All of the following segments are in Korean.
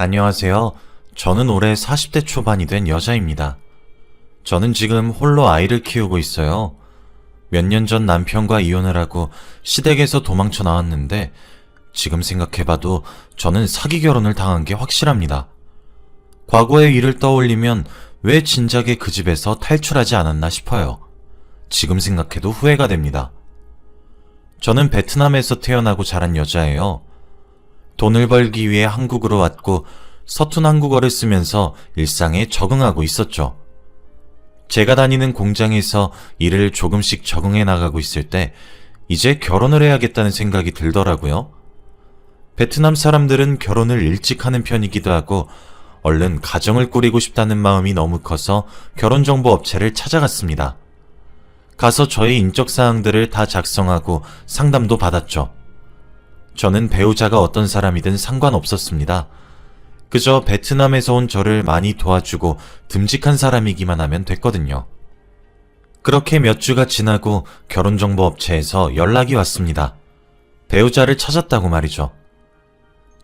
안녕하세요. 저는 올해 40대 초반이 된 여자입니다. 저는 지금 홀로 아이를 키우고 있어요. 몇 년 전 남편과 이혼을 하고 시댁에서 도망쳐 나왔는데 지금 생각해봐도 저는 사기 결혼을 당한 게 확실합니다. 과거의 일을 떠올리면 왜 진작에 그 집에서 탈출하지 않았나 싶어요. 지금 생각해도 후회가 됩니다. 저는 베트남에서 태어나고 자란 여자예요. 돈을 벌기 위해 한국으로 왔고 서툰 한국어를 쓰면서 일상에 적응하고 있었죠. 제가 다니는 공장에서 일을 조금씩 적응해 나가고 있을 때 이제 결혼을 해야겠다는 생각이 들더라고요. 베트남 사람들은 결혼을 일찍 하는 편이기도 하고 얼른 가정을 꾸리고 싶다는 마음이 너무 커서 결혼정보 업체를 찾아갔습니다. 가서 저의 인적사항들을 다 작성하고 상담도 받았죠. 저는 배우자가 어떤 사람이든 상관없었습니다. 그저 베트남에서 온 저를 많이 도와주고 듬직한 사람이기만 하면 됐거든요. 그렇게 몇 주가 지나고 결혼정보 업체에서 연락이 왔습니다. 배우자를 찾았다고 말이죠.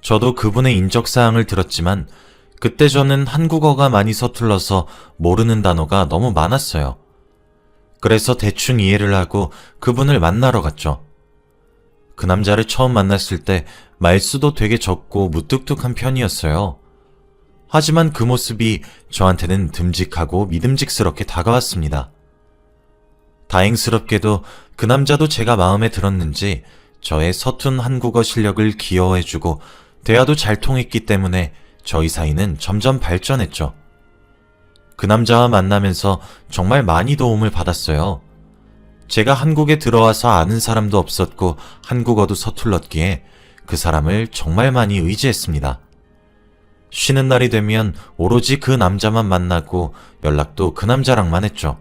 저도 그분의 인적사항을 들었지만 그때 저는 한국어가 많이 서툴러서 모르는 단어가 너무 많았어요. 그래서 대충 이해를 하고 그분을 만나러 갔죠. 그 남자를 처음 만났을 때 말수도 되게 적고 무뚝뚝한 편이었어요. 하지만 그 모습이 저한테는 듬직하고 믿음직스럽게 다가왔습니다. 다행스럽게도 그 남자도 제가 마음에 들었는지 저의 서툰 한국어 실력을 귀여워해주고 대화도 잘 통했기 때문에 저희 사이는 점점 발전했죠. 그 남자와 만나면서 정말 많이 도움을 받았어요. 제가 한국에 들어와서 아는 사람도 없었고 한국어도 서툴렀기에 그 사람을 정말 많이 의지했습니다. 쉬는 날이 되면 오로지 그 남자만 만나고 연락도 그 남자랑만 했죠.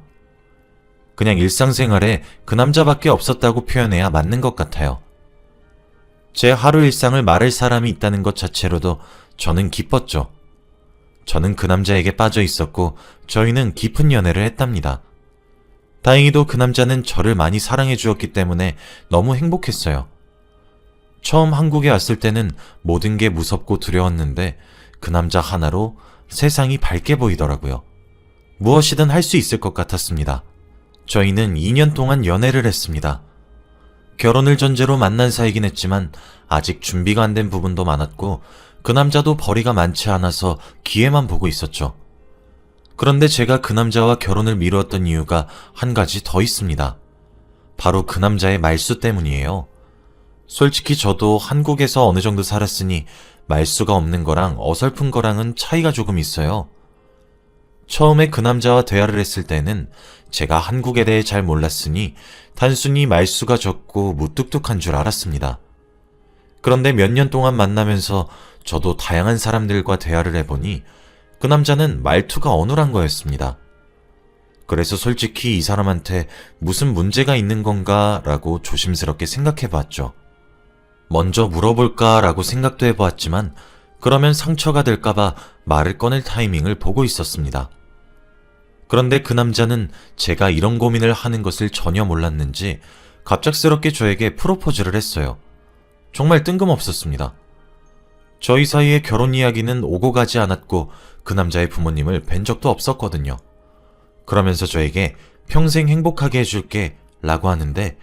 그냥 일상생활에 그 남자밖에 없었다고 표현해야 맞는 것 같아요. 제 하루 일상을 말할 사람이 있다는 것 자체로도 저는 기뻤죠. 저는 그 남자에게 빠져 있었고 저희는 깊은 연애를 했답니다. 다행히도 그 남자는 저를 많이 사랑해 주었기 때문에 너무 행복했어요. 처음 한국에 왔을 때는 모든 게 무섭고 두려웠는데 그 남자 하나로 세상이 밝게 보이더라고요. 무엇이든 할 수 있을 것 같았습니다. 저희는 2년 동안 연애를 했습니다. 결혼을 전제로 만난 사이긴 했지만 아직 준비가 안 된 부분도 많았고 그 남자도 벌이가 많지 않아서 기회만 보고 있었죠. 그런데 제가 그 남자와 결혼을 미루었던 이유가 한 가지 더 있습니다. 바로 그 남자의 말수 때문이에요. 솔직히 저도 한국에서 어느 정도 살았으니 말수가 없는 거랑 어설픈 거랑은 차이가 조금 있어요. 처음에 그 남자와 대화를 했을 때는 제가 한국에 대해 잘 몰랐으니 단순히 말수가 적고 무뚝뚝한 줄 알았습니다. 그런데 몇 년 동안 만나면서 저도 다양한 사람들과 대화를 해보니 그 남자는 말투가 어눌한 거였습니다. 그래서 솔직히 이 사람한테 무슨 문제가 있는 건가 라고 조심스럽게 생각해봤죠. 먼저 물어볼까 라고 생각도 해보았지만 그러면 상처가 될까봐 말을 꺼낼 타이밍을 보고 있었습니다. 그런데 그 남자는 제가 이런 고민을 하는 것을 전혀 몰랐는지 갑작스럽게 저에게 프로포즈를 했어요. 정말 뜬금없었습니다. 저희 사이의 결혼 이야기는 오고 가지 않았고 그 남자의 부모님을 뵌 적도 없었거든요. 그러면서 저에게 평생 행복하게 해줄게 라고 하는데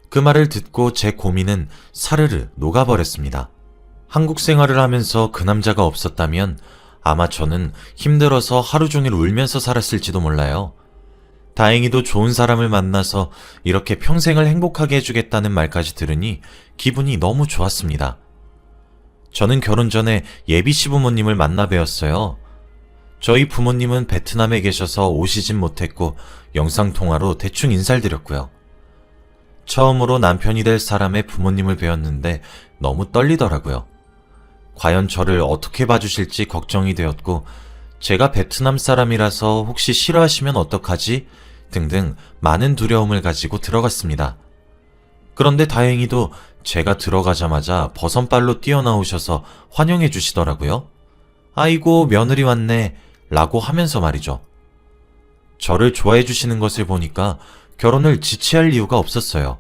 그 말을 듣고 제 고민은 사르르 녹아버렸습니다. 한국 생활을 하면서 그 남자가 없었다면 아마 저는 힘들어서 하루 종일 울면서 살았을지도 몰라요. 다행히도 좋은 사람을 만나서 이렇게 평생을 행복하게 해주겠다는 말까지 들으니 기분이 너무 좋았습니다. 저는 결혼 전에 예비 시부모님을 만나 뵈었어요. 저희 부모님은 베트남에 계셔서 오시진 못했고 영상통화로 대충 인사를 드렸고요. 처음으로 남편이 될 사람의 부모님을 뵈었는데 너무 떨리더라고요. 과연 저를 어떻게 봐주실지 걱정이 되었고 제가 베트남 사람이라서 혹시 싫어하시면 어떡하지? 등등 많은 두려움을 가지고 들어갔습니다. 그런데 다행히도 제가 들어가자마자 버선발로 뛰어나오셔서 환영해 주시더라고요. 아이고 며느리 왔네 라고 하면서 말이죠. 저를 좋아해 주시는 것을 보니까 결혼을 지체할 이유가 없었어요.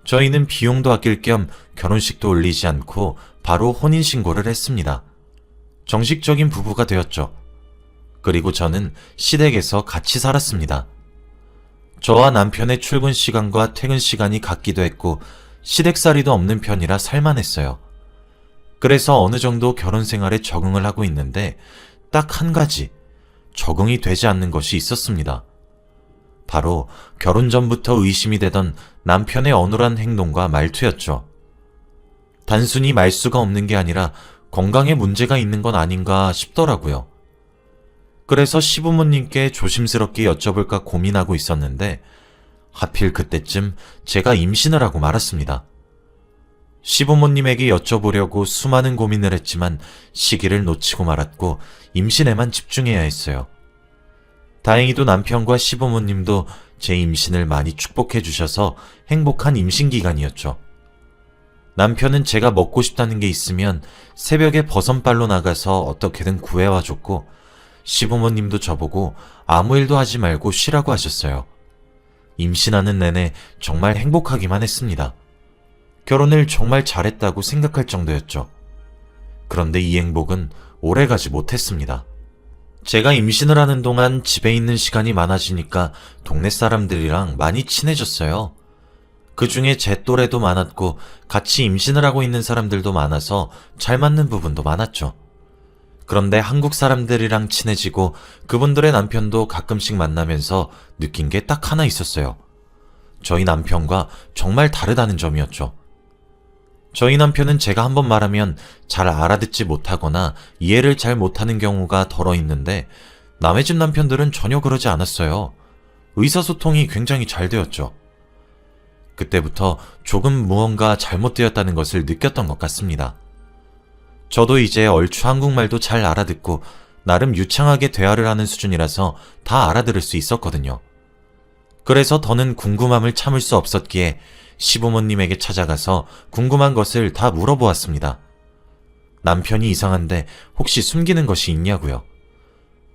저희는 비용도 아낄 겸 결혼식도 올리지 않고 바로 혼인신고를 했습니다. 정식적인 부부가 되었죠. 그리고 저는 시댁에서 같이 살았습니다. 저와 남편의 출근 시간과 퇴근 시간이 같기도 했고 시댁살이도 없는 편이라 살만했어요. 그래서 어느 정도 결혼 생활에 적응을 하고 있는데 딱 한 가지 적응이 되지 않는 것이 있었습니다. 바로 결혼 전부터 의심이 되던 남편의 어눌한 행동과 말투였죠. 단순히 말수가 없는 게 아니라 건강에 문제가 있는 건 아닌가 싶더라고요. 그래서 시부모님께 조심스럽게 여쭤볼까 고민하고 있었는데 하필 그때쯤 제가 임신을 하고 말았습니다. 시부모님에게 여쭤보려고 수많은 고민을 했지만 시기를 놓치고 말았고 임신에만 집중해야 했어요. 다행히도 남편과 시부모님도 제 임신을 많이 축복해 주셔서 행복한 임신 기간이었죠. 남편은 제가 먹고 싶다는 게 있으면 새벽에 버선발로 나가서 어떻게든 구해와 줬고 시부모님도 저보고 아무 일도 하지 말고 쉬라고 하셨어요. 임신하는 내내 정말 행복하기만 했습니다. 결혼을 정말 잘했다고 생각할 정도였죠. 그런데 이 행복은 오래가지 못했습니다. 제가 임신을 하는 동안 집에 있는 시간이 많아지니까 동네 사람들이랑 많이 친해졌어요. 그 중에 제 또래도 많았고 같이 임신을 하고 있는 사람들도 많아서 잘 맞는 부분도 많았죠. 그런데 한국 사람들이랑 친해지고 그분들의 남편도 가끔씩 만나면서 느낀 게 딱 하나 있었어요. 저희 남편과 정말 다르다는 점이었죠. 저희 남편은 제가 한번 말하면 잘 알아듣지 못하거나 이해를 잘 못하는 경우가 덜어 있는데 남의 집 남편들은 전혀 그러지 않았어요. 의사소통이 굉장히 잘 되었죠. 그때부터 조금 무언가 잘못되었다는 것을 느꼈던 것 같습니다. 저도 이제 얼추 한국말도 잘 알아듣고 나름 유창하게 대화를 하는 수준이라서 다 알아들을 수 있었거든요. 그래서 더는 궁금함을 참을 수 없었기에 시부모님에게 찾아가서 궁금한 것을 다 물어보았습니다. 남편이 이상한데 혹시 숨기는 것이 있냐고요.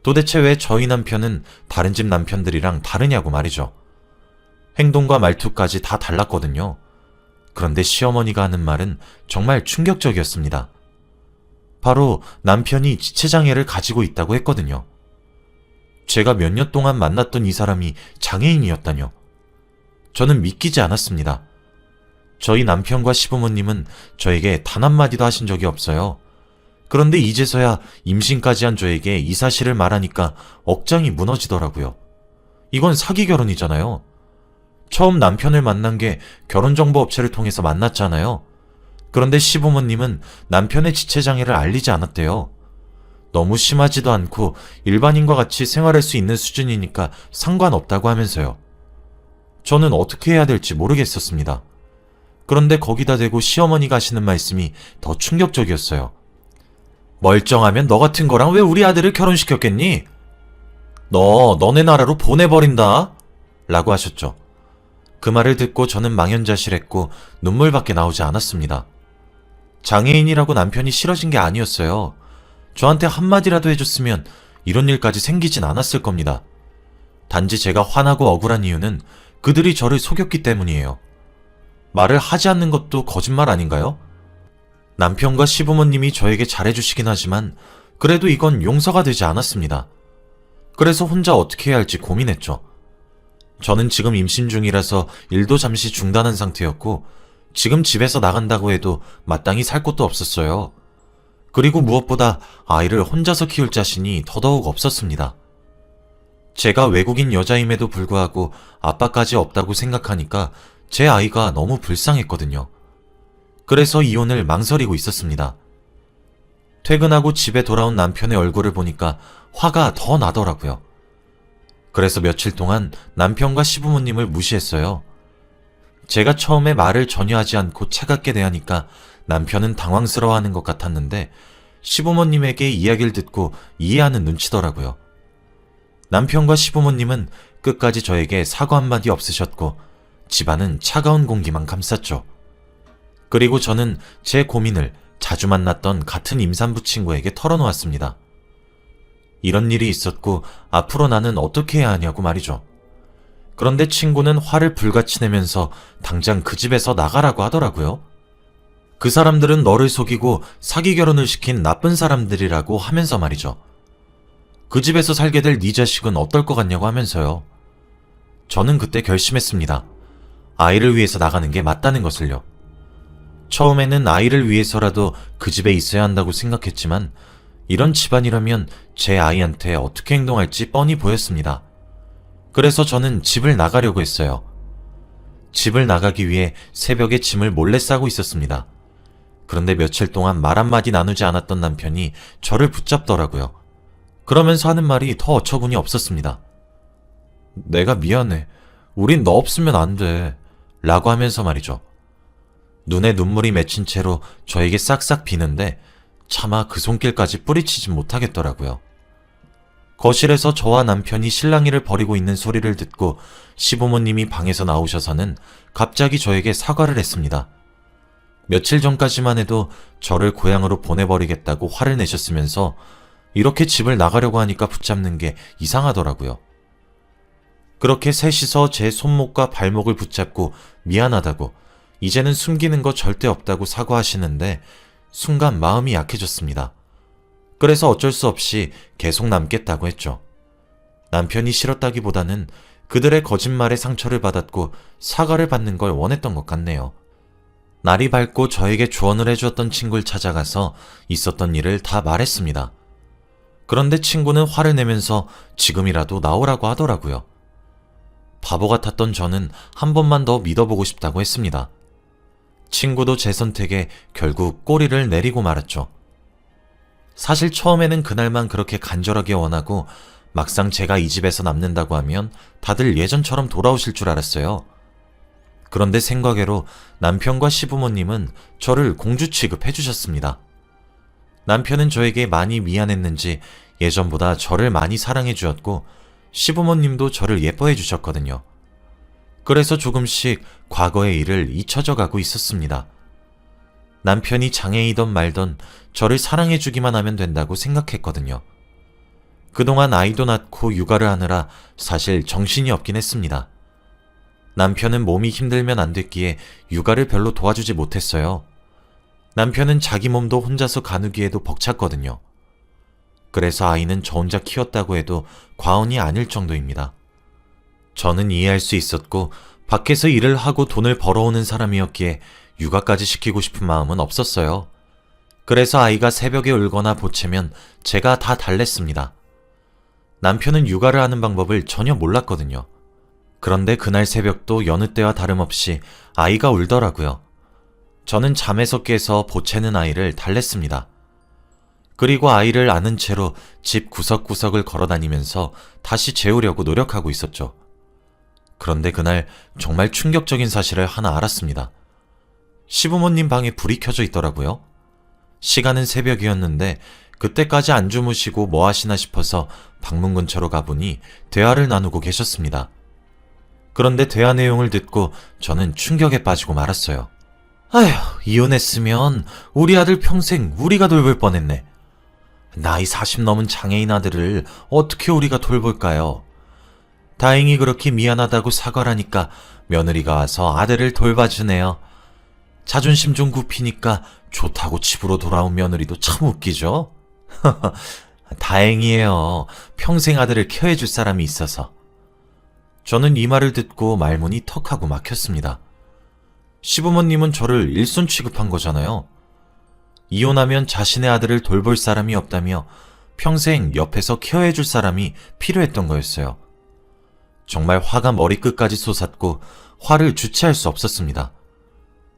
도대체 왜 저희 남편은 다른 집 남편들이랑 다르냐고 말이죠. 행동과 말투까지 다 달랐거든요. 그런데 시어머니가 하는 말은 정말 충격적이었습니다. 바로 남편이 지체장애를 가지고 있다고 했거든요. 제가 몇 년 동안 만났던 이 사람이 장애인이었다뇨. 저는 믿기지 않았습니다. 저희 남편과 시부모님은 저에게 단 한마디도 하신 적이 없어요. 그런데 이제서야 임신까지 한 저에게 이 사실을 말하니까 억장이 무너지더라고요. 이건 사기 결혼이잖아요. 처음 남편을 만난 게 결혼정보업체를 통해서 만났잖아요. 그런데 시부모님은 남편의 지체장애를 알리지 않았대요. 너무 심하지도 않고 일반인과 같이 생활할 수 있는 수준이니까 상관없다고 하면서요. 저는 어떻게 해야 될지 모르겠었습니다. 그런데 거기다 대고 시어머니가 하시는 말씀이 더 충격적이었어요. 멀쩡하면 너 같은 거랑 왜 우리 아들을 결혼시켰겠니? 너네 나라로 보내버린다 라고 하셨죠. 그 말을 듣고 저는 망연자실했고 눈물밖에 나오지 않았습니다. 장애인이라고 남편이 싫어진 게 아니었어요. 저한테 한마디라도 해줬으면 이런 일까지 생기진 않았을 겁니다. 단지 제가 화나고 억울한 이유는 그들이 저를 속였기 때문이에요. 말을 하지 않는 것도 거짓말 아닌가요? 남편과 시부모님이 저에게 잘해주시긴 하지만 그래도 이건 용서가 되지 않았습니다. 그래서 혼자 어떻게 해야 할지 고민했죠. 저는 지금 임신 중이라서 일도 잠시 중단한 상태였고 지금 집에서 나간다고 해도 마땅히 살 곳도 없었어요. 그리고 무엇보다 아이를 혼자서 키울 자신이 더더욱 없었습니다. 제가 외국인 여자임에도 불구하고 아빠까지 없다고 생각하니까 제 아이가 너무 불쌍했거든요. 그래서 이혼을 망설이고 있었습니다. 퇴근하고 집에 돌아온 남편의 얼굴을 보니까 화가 더 나더라고요. 그래서 며칠 동안 남편과 시부모님을 무시했어요. 제가 처음에 말을 전혀 하지 않고 차갑게 대하니까 남편은 당황스러워하는 것 같았는데 시부모님에게 이야기를 듣고 이해하는 눈치더라고요. 남편과 시부모님은 끝까지 저에게 사과 한마디 없으셨고 집안은 차가운 공기만 감쌌죠. 그리고 저는 제 고민을 자주 만났던 같은 임산부 친구에게 털어놓았습니다. 이런 일이 있었고 앞으로 나는 어떻게 해야 하냐고 말이죠. 그런데 친구는 화를 불같이 내면서 당장 그 집에서 나가라고 하더라고요. 그 사람들은 너를 속이고 사기 결혼을 시킨 나쁜 사람들이라고 하면서 말이죠. 그 집에서 살게 될 네 자식은 어떨 것 같냐고 하면서요. 저는 그때 결심했습니다. 아이를 위해서 나가는 게 맞다는 것을요. 처음에는 아이를 위해서라도 그 집에 있어야 한다고 생각했지만 이런 집안이라면 제 아이한테 어떻게 행동할지 뻔히 보였습니다. 그래서 저는 집을 나가려고 했어요. 집을 나가기 위해 새벽에 짐을 몰래 싸고 있었습니다. 그런데 며칠 동안 말 한마디 나누지 않았던 남편이 저를 붙잡더라고요. 그러면서 하는 말이 더 어처구니 없었습니다. 내가 미안해. 우린 너 없으면 안 돼. 라고 하면서 말이죠. 눈에 눈물이 맺힌 채로 저에게 싹싹 비는데 차마 그 손길까지 뿌리치지 못하겠더라고요. 거실에서 저와 남편이 실랑이를 벌이고 있는 소리를 듣고 시부모님이 방에서 나오셔서는 갑자기 저에게 사과를 했습니다. 며칠 전까지만 해도 저를 고향으로 보내버리겠다고 화를 내셨으면서 이렇게 집을 나가려고 하니까 붙잡는 게 이상하더라고요. 그렇게 셋이서 제 손목과 발목을 붙잡고 미안하다고 이제는 숨기는 거 절대 없다고 사과하시는데 순간 마음이 약해졌습니다. 그래서 어쩔 수 없이 계속 남겠다고 했죠. 남편이 싫었다기보다는 그들의 거짓말에 상처를 받았고 사과를 받는 걸 원했던 것 같네요. 날이 밝고 저에게 조언을 해주었던 친구를 찾아가서 있었던 일을 다 말했습니다. 그런데 친구는 화를 내면서 지금이라도 나오라고 하더라고요. 바보 같았던 저는 한 번만 더 믿어보고 싶다고 했습니다. 친구도 제 선택에 결국 꼬리를 내리고 말았죠. 사실 처음에는 그날만 그렇게 간절하게 원하고 막상 제가 이 집에서 남는다고 하면 다들 예전처럼 돌아오실 줄 알았어요. 그런데 생각외로 남편과 시부모님은 저를 공주 취급해 주셨습니다. 남편은 저에게 많이 미안했는지 예전보다 저를 많이 사랑해 주었고 시부모님도 저를 예뻐해 주셨거든요. 그래서 조금씩 과거의 일을 잊혀져 가고 있었습니다. 남편이 장애이던 말던 저를 사랑해 주기만 하면 된다고 생각했거든요. 그동안 아이도 낳고 육아를 하느라 사실 정신이 없긴 했습니다. 남편은 몸이 힘들면 안 됐기에 육아를 별로 도와주지 못했어요. 남편은 자기 몸도 혼자서 가누기에도 벅찼거든요. 그래서 아이는 저 혼자 키웠다고 해도 과언이 아닐 정도입니다. 저는 이해할 수 있었고 밖에서 일을 하고 돈을 벌어오는 사람이었기에 육아까지 시키고 싶은 마음은 없었어요. 그래서 아이가 새벽에 울거나 보채면 제가 다 달랬습니다. 남편은 육아를 하는 방법을 전혀 몰랐거든요. 그런데 그날 새벽도 여느 때와 다름없이 아이가 울더라고요. 저는 잠에서 깨서 보채는 아이를 달랬습니다. 그리고 아이를 안은 채로 집 구석구석을 걸어다니면서 다시 재우려고 노력하고 있었죠. 그런데 그날 정말 충격적인 사실을 하나 알았습니다. 시부모님 방에 불이 켜져 있더라고요. 시간은 새벽이었는데 그때까지 안 주무시고 뭐 하시나 싶어서 방문 근처로 가보니 대화를 나누고 계셨습니다. 그런데 대화 내용을 듣고 저는 충격에 빠지고 말았어요. 아휴, 이혼했으면 우리 아들 평생 우리가 돌볼 뻔했네. 나이 40 넘은 장애인 아들을 어떻게 우리가 돌볼까요? 다행히 그렇게 미안하다고 사과하니까 며느리가 와서 아들을 돌봐주네요. 자존심 좀 굽히니까 좋다고 집으로 돌아온 며느리도 참 웃기죠? 다행이에요. 평생 아들을 케어해줄 사람이 있어서. 저는 이 말을 듣고 말문이 턱하고 막혔습니다. 시부모님은 저를 일손 취급한 거잖아요. 이혼하면 자신의 아들을 돌볼 사람이 없다며 평생 옆에서 케어해줄 사람이 필요했던 거였어요. 정말 화가 머리끝까지 솟았고 화를 주체할 수 없었습니다.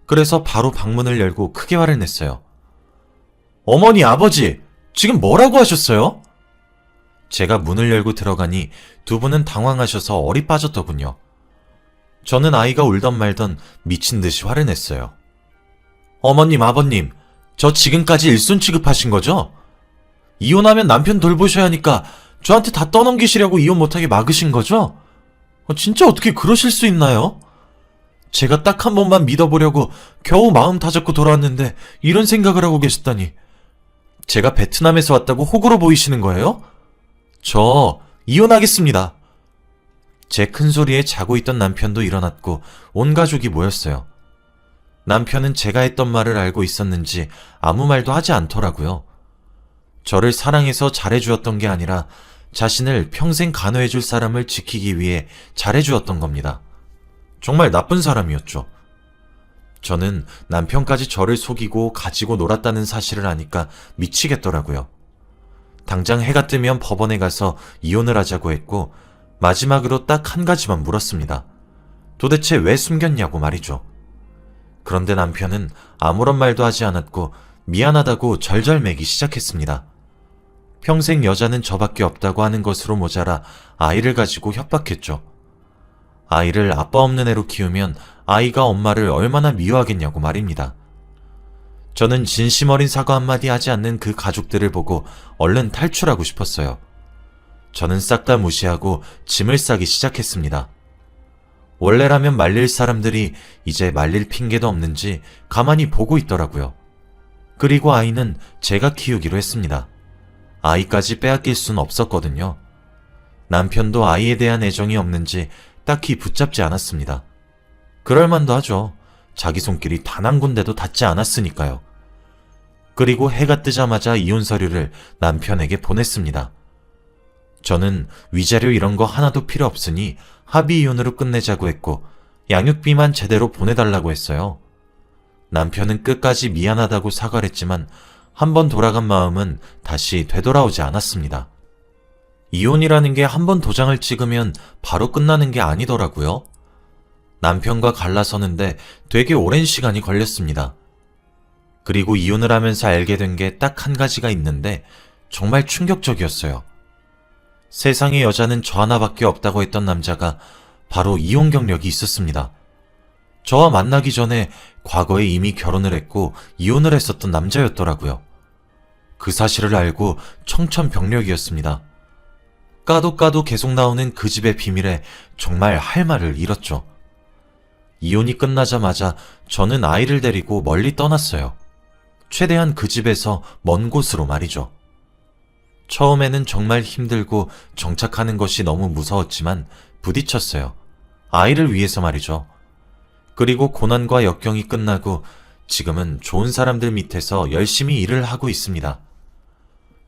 그래서 바로 방문을 열고 크게 화를 냈어요. 어머니, 아버지, 지금 뭐라고 하셨어요? 제가 문을 열고 들어가니 두 분은 당황하셔서 얼이 빠졌더군요. 저는 아이가 울던 말던 미친 듯이 화를 냈어요. 어머님, 아버님, 저 지금까지 일손 취급하신 거죠? 이혼하면 남편 돌보셔야 하니까 저한테 다 떠넘기시려고 이혼 못하게 막으신 거죠? 진짜 어떻게 그러실 수 있나요? 제가 딱 한 번만 믿어보려고 겨우 마음 다잡고 돌아왔는데 이런 생각을 하고 계셨다니. 제가 베트남에서 왔다고 호구로 보이시는 거예요? 저 이혼하겠습니다. 제 큰 소리에 자고 있던 남편도 일어났고 온 가족이 모였어요. 남편은 제가 했던 말을 알고 있었는지 아무 말도 하지 않더라고요. 저를 사랑해서 잘해주었던 게 아니라 자신을 평생 간호해줄 사람을 지키기 위해 잘해주었던 겁니다. 정말 나쁜 사람이었죠. 저는 남편까지 저를 속이고 가지고 놀았다는 사실을 아니까 미치겠더라고요. 당장 해가 뜨면 법원에 가서 이혼을 하자고 했고 마지막으로 딱 한 가지만 물었습니다. 도대체 왜 숨겼냐고 말이죠. 그런데 남편은 아무런 말도 하지 않았고 미안하다고 절절매기 시작했습니다. 평생 여자는 저밖에 없다고 하는 것으로 모자라 아이를 가지고 협박했죠. 아이를 아빠 없는 애로 키우면 아이가 엄마를 얼마나 미워하겠냐고 말입니다. 저는 진심 어린 사과 한마디 하지 않는 그 가족들을 보고 얼른 탈출하고 싶었어요. 저는 싹 다 무시하고 짐을 싸기 시작했습니다. 원래라면 말릴 사람들이 이제 말릴 핑계도 없는지 가만히 보고 있더라고요. 그리고 아이는 제가 키우기로 했습니다. 아이까지 빼앗길 순 없었거든요. 남편도 아이에 대한 애정이 없는지 딱히 붙잡지 않았습니다. 그럴만도 하죠. 자기 손길이 단 한 군데도 닿지 않았으니까요. 그리고 해가 뜨자마자 이혼 서류를 남편에게 보냈습니다. 저는 위자료 이런 거 하나도 필요 없으니 합의 이혼으로 끝내자고 했고 양육비만 제대로 보내달라고 했어요. 남편은 끝까지 미안하다고 사과를 했지만 한 번 돌아간 마음은 다시 되돌아오지 않았습니다. 이혼이라는 게 한 번 도장을 찍으면 바로 끝나는 게 아니더라고요. 남편과 갈라서는데 되게 오랜 시간이 걸렸습니다. 그리고 이혼을 하면서 알게 된 게 딱 한 가지가 있는데 정말 충격적이었어요. 세상에 여자는 저 하나밖에 없다고 했던 남자가 바로 이혼 경력이 있었습니다. 저와 만나기 전에 과거에 이미 결혼을 했고 이혼을 했었던 남자였더라고요. 그 사실을 알고 청천벽력이었습니다. 까도 계속 나오는 그 집의 비밀에 정말 할 말을 잃었죠. 이혼이 끝나자마자 저는 아이를 데리고 멀리 떠났어요. 최대한 그 집에서 먼 곳으로 말이죠. 처음에는 정말 힘들고 정착하는 것이 너무 무서웠지만 부딪혔어요. 아이를 위해서 말이죠. 그리고 고난과 역경이 끝나고 지금은 좋은 사람들 밑에서 열심히 일을 하고 있습니다.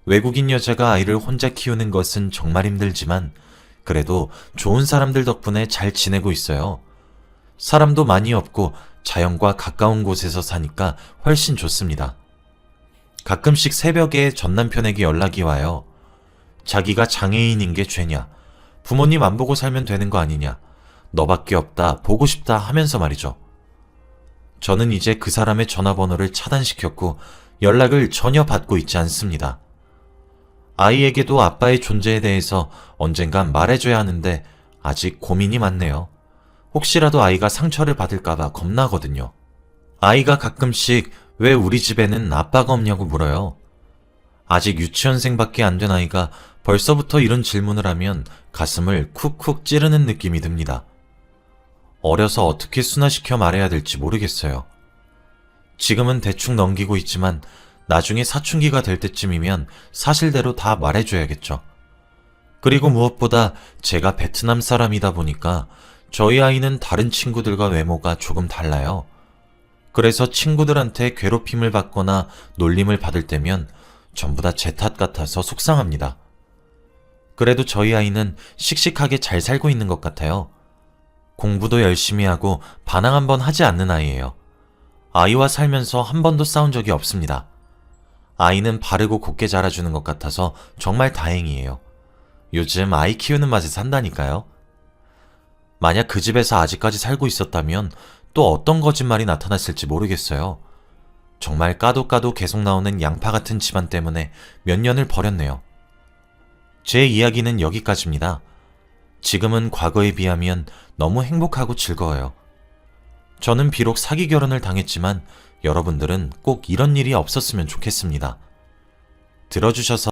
외국인 여자가 아이를 혼자 키우는 것은 정말 힘들지만 그래도 좋은 사람들 덕분에 잘 지내고 있어요. 사람도 많이 없고 자연과 가까운 곳에서 사니까 훨씬 좋습니다. 가끔씩 새벽에 전 남편에게 연락이 와요. 자기가 장애인인 게 죄냐? 부모님 안 보고 살면 되는 거 아니냐? 너밖에 없다, 보고 싶다 하면서 말이죠. 저는 이제 그 사람의 전화번호를 차단시켰고 연락을 전혀 받고 있지 않습니다. 아이에게도 아빠의 존재에 대해서 언젠간 말해줘야 하는데 아직 고민이 많네요. 혹시라도 아이가 상처를 받을까봐 겁나거든요. 아이가 가끔씩 왜 우리 집에는 아빠가 없냐고 물어요. 아직 유치원생밖에 안 된 아이가 벌써부터 이런 질문을 하면 가슴을 쿡쿡 찌르는 느낌이 듭니다. 어려서 어떻게 순화시켜 말해야 될지 모르겠어요. 지금은 대충 넘기고 있지만 나중에 사춘기가 될 때쯤이면 사실대로 다 말해줘야겠죠. 그리고 무엇보다 제가 베트남 사람이다 보니까 저희 아이는 다른 친구들과 외모가 조금 달라요. 그래서 친구들한테 괴롭힘을 받거나 놀림을 받을 때면 전부 다 제 탓 같아서 속상합니다. 그래도 저희 아이는 씩씩하게 잘 살고 있는 것 같아요. 공부도 열심히 하고 반항 한 번 하지 않는 아이예요. 아이와 살면서 한 번도 싸운 적이 없습니다. 아이는 바르고 곱게 자라주는 것 같아서 정말 다행이에요. 요즘 아이 키우는 맛에 산다니까요. 만약 그 집에서 아직까지 살고 있었다면 또 어떤 거짓말이 나타났을지 모르겠어요. 정말 까도 계속 나오는 양파 같은 집안 때문에 몇 년을 버렸네요. 제 이야기는 여기까지입니다. 지금은 과거에 비하면 너무 행복하고 즐거워요. 저는 비록 사기 결혼을 당했지만 여러분들은 꼭 이런 일이 없었으면 좋겠습니다. 들어주셔서